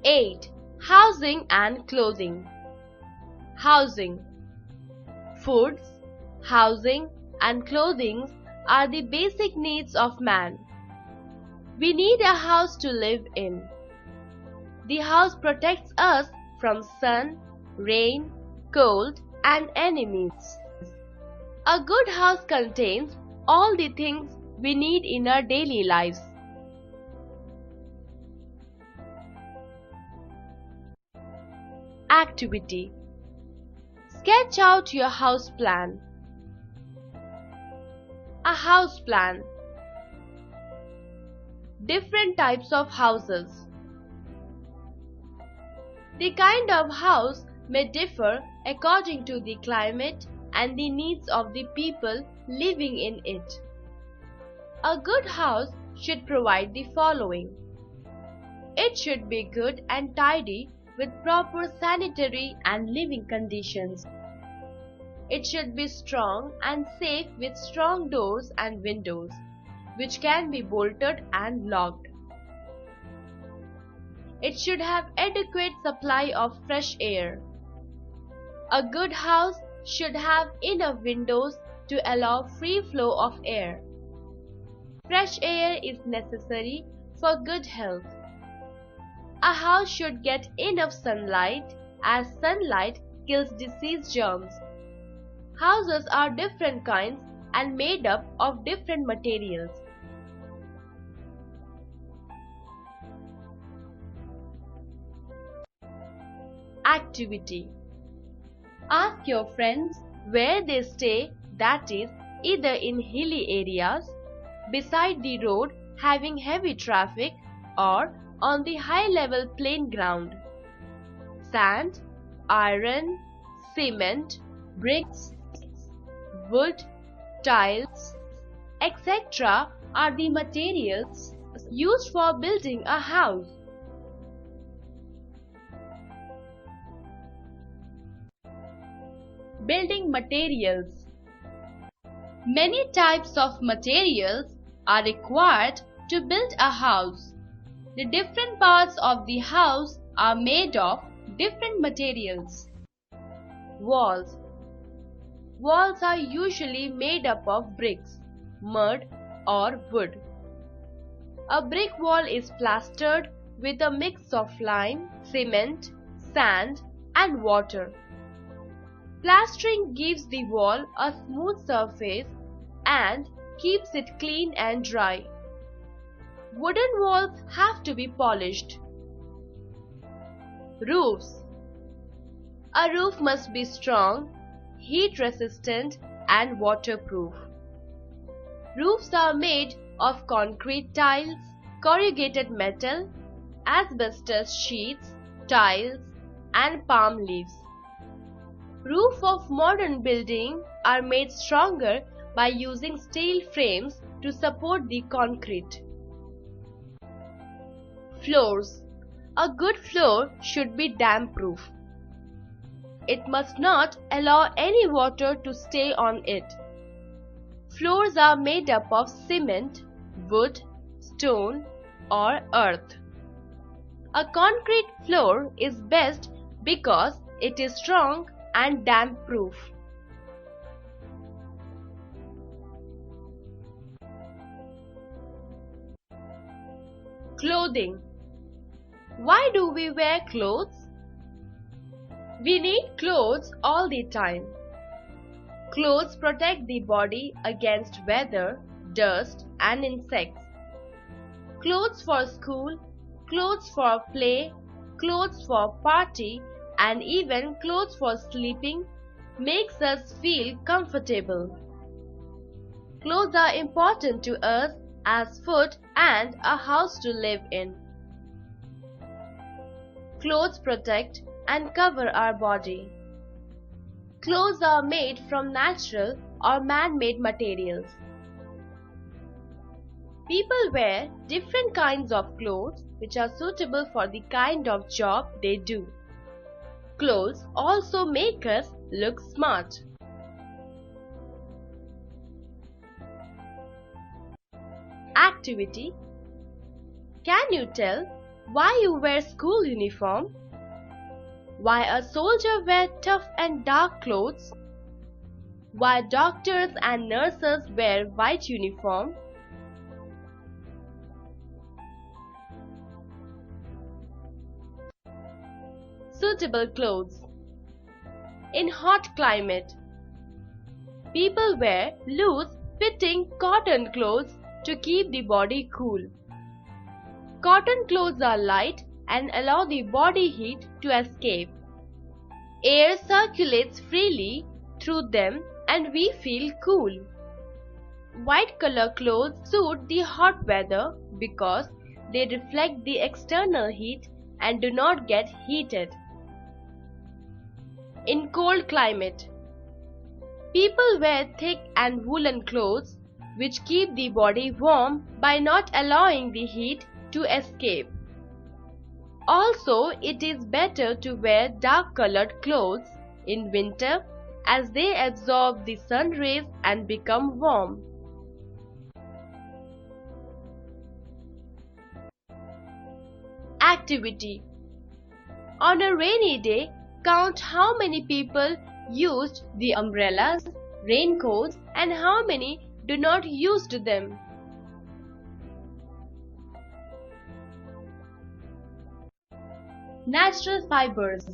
8. Housing and clothing. Housing. Foods, housing, and clothing are the basic needs of man. We need a house to live in. The house protects us from sun, rain, cold, and enemies. A good house contains all the things we need in our daily lives. Activity. Sketch out your house plan. A house plan. Different types of houses. The kind of house may differ according to the climate and the needs of the people living in it. A good house should provide the following. It should be good and tidy with proper sanitary and living conditions. It should be strong and safe with strong doors and windows, which can be bolted and locked. It should have adequate supply of fresh air. A good house should have enough windows to allow free flow of air. Fresh air is necessary for good health. A house should get enough sunlight, as sunlight kills disease germs. Houses are different kinds and made up of different materials. Activity. Ask your friends where they stay, that is, either in hilly areas, beside the road having heavy traffic, or on the high-level plain ground. Sand, iron, cement, bricks, wood, tiles, etc. are the materials used for building a house. Building materials. Many types of materials are required to build a house. The different parts of the house are made of different materials. Walls. Walls are usually made up of bricks, mud, or wood. A brick wall is plastered with a mix of lime, cement, sand, and water. Plastering gives the wall a smooth surface and keeps it clean and dry. Wooden walls have to be polished. Roofs. A roof must be strong, heat resistant, and waterproof. Roofs are made of concrete tiles, corrugated metal, asbestos sheets, tiles, and palm leaves. Roofs of modern buildings are made stronger by using steel frames to support the concrete. Floors. A good floor should be damp-proof. It must not allow any water to stay on it. Floors are made up of cement, wood, stone, or earth. A concrete floor is best because it is strong and damp-proof. Clothing. Why do we wear clothes? We need clothes all the time. Clothes protect the body against weather, dust, and insects. Clothes for school, clothes for play, clothes for party, and even clothes for sleeping makes us feel comfortable. Clothes are important to us as food and a house to live in. Clothes protect and cover our body. Clothes are made from natural or man-made materials. People wear different kinds of clothes which are suitable for the kind of job they do. Clothes also make us look smart. Activity. Can you tell Why you wear school uniform? Why a soldier wear tough and dark clothes? Why doctors and nurses wear white uniform? Suitable clothes. In hot climate, people wear loose fitting cotton clothes to keep the body cool. Cotton clothes are light and allow the body heat to escape. Air circulates freely through them and we feel cool. White color clothes suit the hot weather because they reflect the external heat and do not get heated. In cold climate, people wear thick and woolen clothes which keep the body warm by not allowing the heat to escape. Also, it is better to wear dark colored clothes in winter as they absorb the sun rays and become warm. Activity. On a rainy day, count how many people used the umbrellas, raincoats, and how many do not use them. Natural fibers.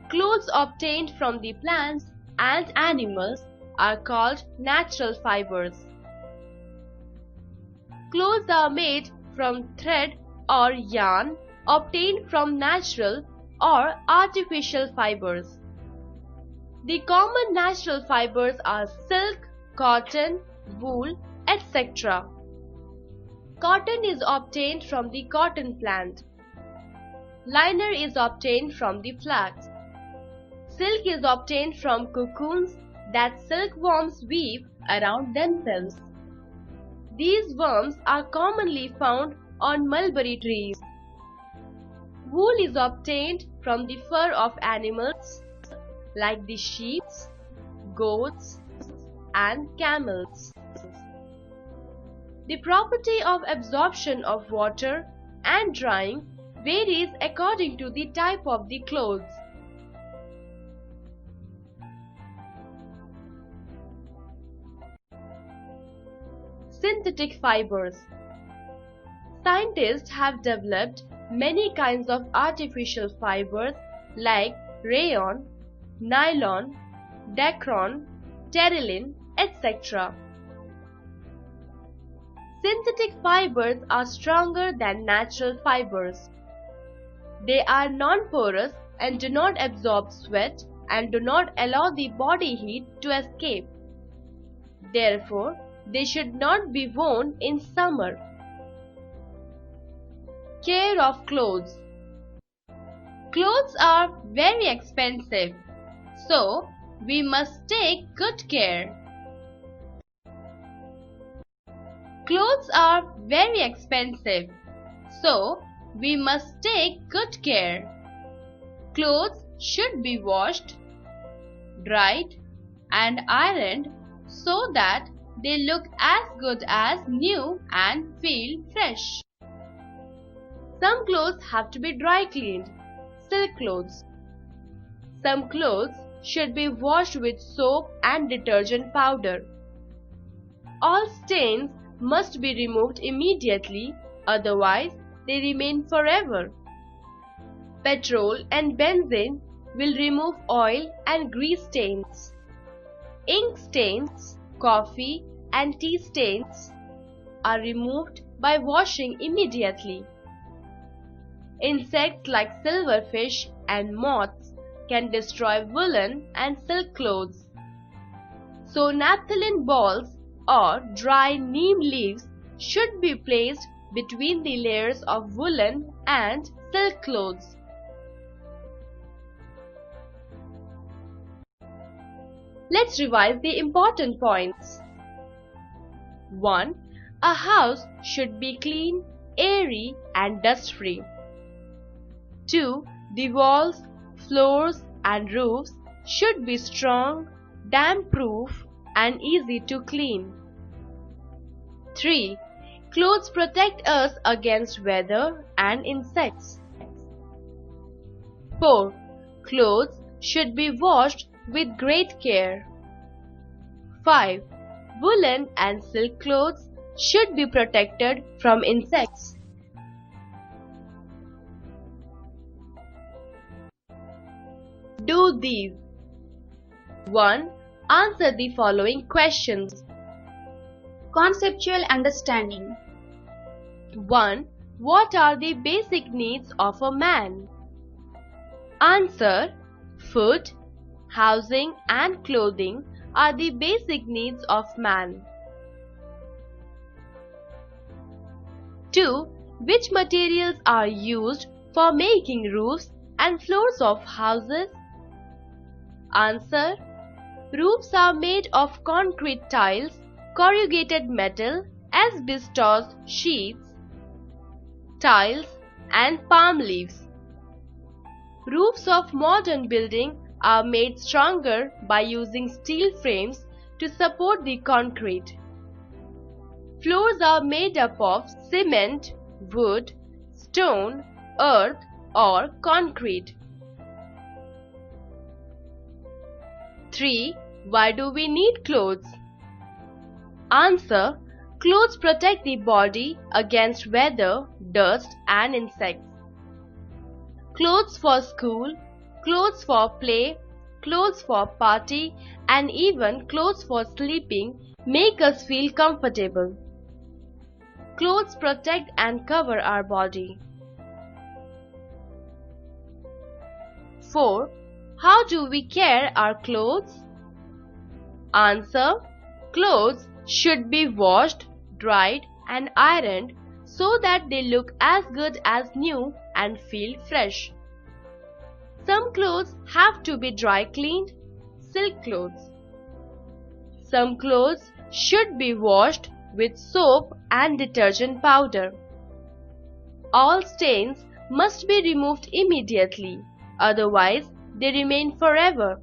Clothes obtained from the plants and animals are called natural fibers. Clothes are made from thread or yarn obtained from natural or artificial fibers. The common natural fibers are silk, cotton, wool, etc. Cotton is obtained from the cotton plant. Liner is obtained from the flax. Silk is obtained from cocoons that silkworms weave around themselves. These worms are commonly found on mulberry trees. Wool is obtained from the fur of animals like the sheep, goats, and camels. The property of absorption of water and drying varies according to the type of the clothes. Synthetic fibers. Scientists have developed many kinds of artificial fibers like rayon, nylon, dacron, terylene, etc. Synthetic fibers are stronger than natural fibers. They are non-porous and do not absorb sweat and do not allow the body heat to escape. Therefore, they should not be worn in summer. Care of clothes. Clothes are very expensive, so we must take good care. Clothes are very expensive, so we must take good care. Clothes should be washed, dried, and ironed so that they look as good as new and feel fresh. Some clothes have to be dry cleaned, silk clothes. Some clothes should be washed with soap and detergent powder. All stains must be removed immediately, otherwise they remain forever. Petrol and benzene will remove oil and grease stains. Ink stains, coffee and tea stains are removed by washing immediately. Insects like silverfish and moths can destroy woolen and silk clothes. So naphthalene balls or dry neem leaves should be placed between the layers of woolen and silk clothes. Let's revise the important points. 1. A house should be clean, airy and dust-free. 2. The walls, floors and roofs should be strong, damp-proof and easy to clean. 3. Clothes protect us against weather and insects. 4. Clothes should be washed with great care. 5. Woolen and silk clothes should be protected from insects. Do these. 1. Answer the following questions. Conceptual understanding. 1. What are the basic needs of a man? Answer. Food, housing and clothing are the basic needs of man. 2. Which materials are used for making roofs and floors of houses? Answer. Roofs are made of concrete tiles, corrugated metal, asbestos sheets, tiles and palm leaves. Roofs of modern buildings are made stronger by using steel frames to support the concrete. Floors are made up of cement, wood, stone, earth or concrete. 3. Why do we need clothes? Answer. Clothes protect the body against weather, dust and insects. Clothes for school, clothes for play, clothes for party and even clothes for sleeping make us feel comfortable. Clothes protect and cover our body. 4. How do we care our clothes? Answer. Clothes should be washed, dried and ironed so that they look as good as new and feel fresh. Some clothes have to be dry cleaned, silk clothes. Some clothes should be washed with soap and detergent powder. All stains must be removed immediately, otherwise they remain forever.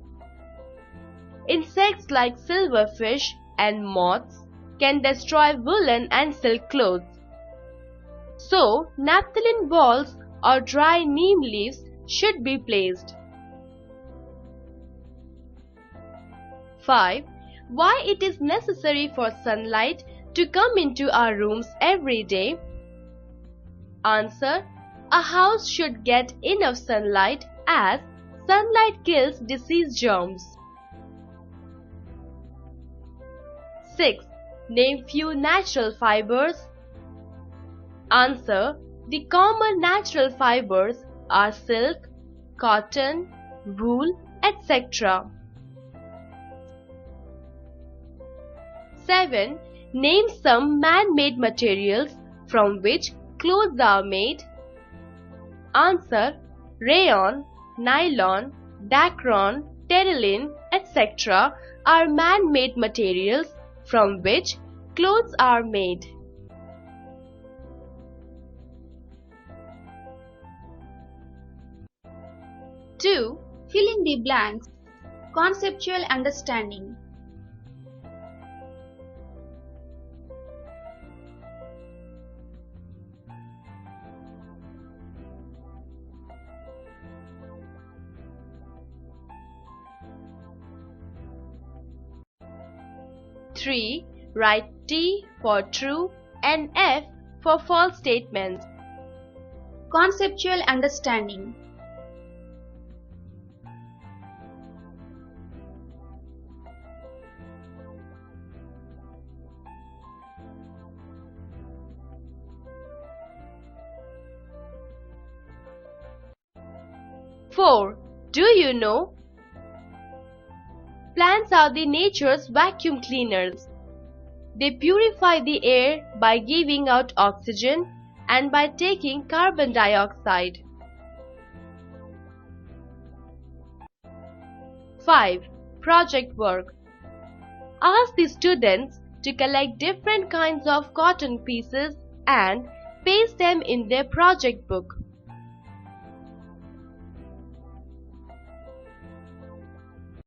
Insects like silverfish and moths can destroy woolen and silk clothes. So, naphthalene balls or dry neem leaves should be placed. 5. Why it is necessary for sunlight to come into our rooms every day? Answer. A house should get enough sunlight as sunlight kills disease germs. 6. Name few natural fibers. Answer. The common natural fibers are silk, cotton, wool, etc. 7. Name some man-made materials from which clothes are made. Answer. Rayon, nylon, dacron, terylene, etc. are man-made materials from which clothes are made. 2. Fill in the blanks. Conceptual understanding. Three. Write T for true and F for false statements. Conceptual understanding. Four. Do you know? Plants are the nature's vacuum cleaners. They purify the air by giving out oxygen and by taking carbon dioxide. 5. Project work. Ask the students to collect different kinds of cotton pieces and paste them in their project book.